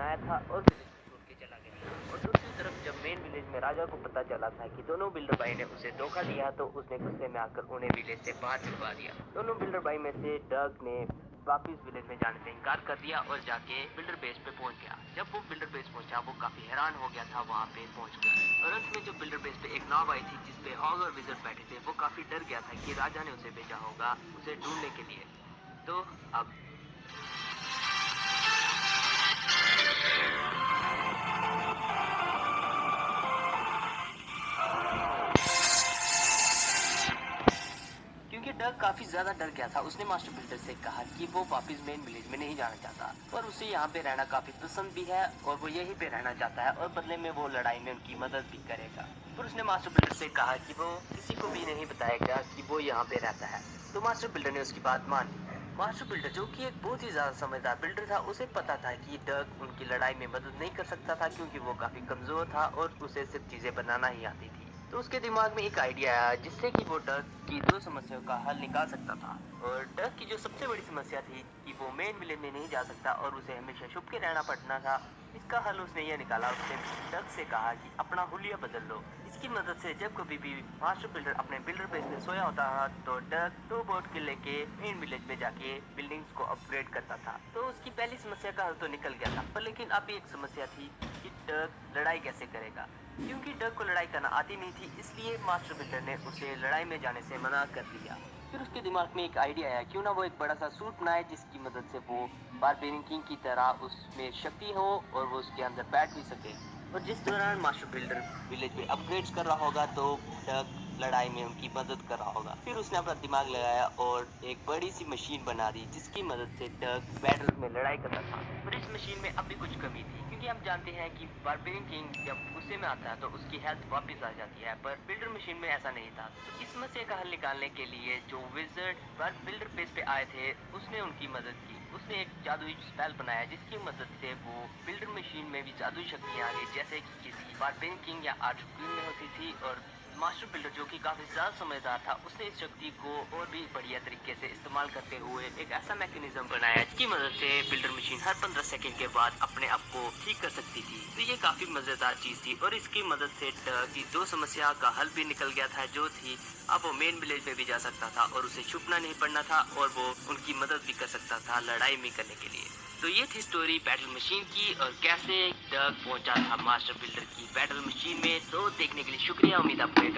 बनाया था और विलेज को छोड़ के चला गया। और दूसरी तरफ जब मेन विलेज में राजा को पता चला था कि दोनों बिल्डर भाई ने उसे धोखा दिया तो उसने गुस्से में आकर उन्हें विलेज से बाहर निकलवा दिया। दोनों बिल्डर भाई में से डग ने वापिस विलेज में जाने से इनकार कर दिया और जाके बिल्डर बेस पे पहुंच गया। जब वो बिल्डर बेस पहुंचा वो काफी हैरान हो गया था वहां पे पहुंचकर। और अंत में जब बिल्डर बेस पे एक नाव आई थी जिसपे हॉग और विजर्ड बैठे थे, वो काफी डर गया था कि राजा ने उसे भेजा होगा उसे ढूंढने के लिए। तो अब क्योंकि डग काफी ज्यादा डर गया था, उसने मास्टर बिल्डर से कहा कि वो वापस मेन विलेज में नहीं जाना चाहता और उसे यहाँ पे रहना काफी पसंद भी है और वो यहीं पे रहना चाहता है और बदले में वो लड़ाई में उनकी मदद भी करेगा। पर उसने मास्टर बिल्डर से कहा कि वो किसी को भी नहीं बताएगा कि वो यहाँ पे रहता है। तो मास्टर बिल्डर ने उसकी बात मान ली। मास्टर बिल्डर जो कि एक बहुत ही ज्यादा समझदार बिल्डर था, उसे पता था कि डग उनकी लड़ाई में मदद नहीं कर सकता था क्योंकि वो काफी कमजोर था और उसे सिर्फ चीजें बनाना ही आती थी। तो उसके दिमाग में एक आइडिया आया जिससे कि वो डग की दो समस्याओं का हल निकाल सकता था। और डग की जो सबसे बड़ी समस्या थी कि वो मेन विलेज में नहीं जा सकता और उसे हमेशा छुप के रहना पड़ना था, इसका हल उसने यह निकाला। उसने डग से कहा कि अपना हुलिया बदल लो। इसकी मदद से जब कभी भी मास्टर बिल्डर अपने बिल्डर बेस में सोया होता था तो डग दो बोट के लेके मेन विलेज में जाके बिल्डिंग्स को अपग्रेड करता था। तो उसकी पहली समस्या का हल तो निकल गया था, पर लेकिन अब एक समस्या थी कि डग लड़ाई कैसे करेगा। क्योंकि डग को लड़ाई करना आती नहीं थी, इसलिए मास्टर बिल्डर ने उसे लड़ाई में जाने से मना कर दिया। फिर उसके दिमाग में एक आइडिया आया, क्यों ना वो एक बड़ा सा सूट बनाए जिसकी मदद से वो बारबेरियन किंग की तरह उसमें शक्ति हो और वो उसके अंदर बैठ भी सके। और जिस दौरान मास्टर बिल्डर विलेज में अपग्रेड्स कर रहा होगा तो डग लड़ाई में उनकी मदद कर रहा होगा। फिर उसने अपना दिमाग लगाया और एक बड़ी सी मशीन बना दी जिसकी मदद से डग बैटल में लड़ाई करता था। पर इस मशीन में अब भी कुछ कमी थी, क्योंकि हम जानते हैं कि बारबेरियन किंग जब गुस्से में आता है तो उसकी हेल्थ वापस आ जाती है, पर बिल्डर मशीन में ऐसा नहीं था। तो इस समस्या का हल निकालने के लिए जो विजर्ड बिल्डर बेस पे आए थे उसने उनकी मदद की। उसने एक जादुई स्पेल बनाया जिसकी मदद से वो बिल्डर मशीन में भी जादुई शक्तियां आ गई, जैसे कि किसी बारबेरियन किंग या आर्चर क्वीन में होती थी। और मास्टर बिल्डर जो कि काफी ज्यादा समझदार था, उसने इस शक्ति को और भी बढ़िया तरीके से इस्तेमाल करते हुए एक ऐसा मैकेनिज्म बनाया जिसकी मदद से बिल्डर मशीन हर 15 सेकंड के बाद अपने आप को ठीक कर सकती थी। तो ये काफी मजेदार चीज थी और इसकी मदद से डग की दो समस्या का हल भी निकल गया था, जो थी अब वो मेन विलेज में भी जा सकता था और उसे छुपना नहीं पड़ना था और वो उनकी मदद भी कर सकता था लड़ाई में करने के लिए। तो ये थी स्टोरी बैटल मशीन की और कैसे डग पहुंचा था मास्टर बिल्डर की बैटल मशीन में। तो देखने के लिए शुक्रिया, उम्मीद आपको ये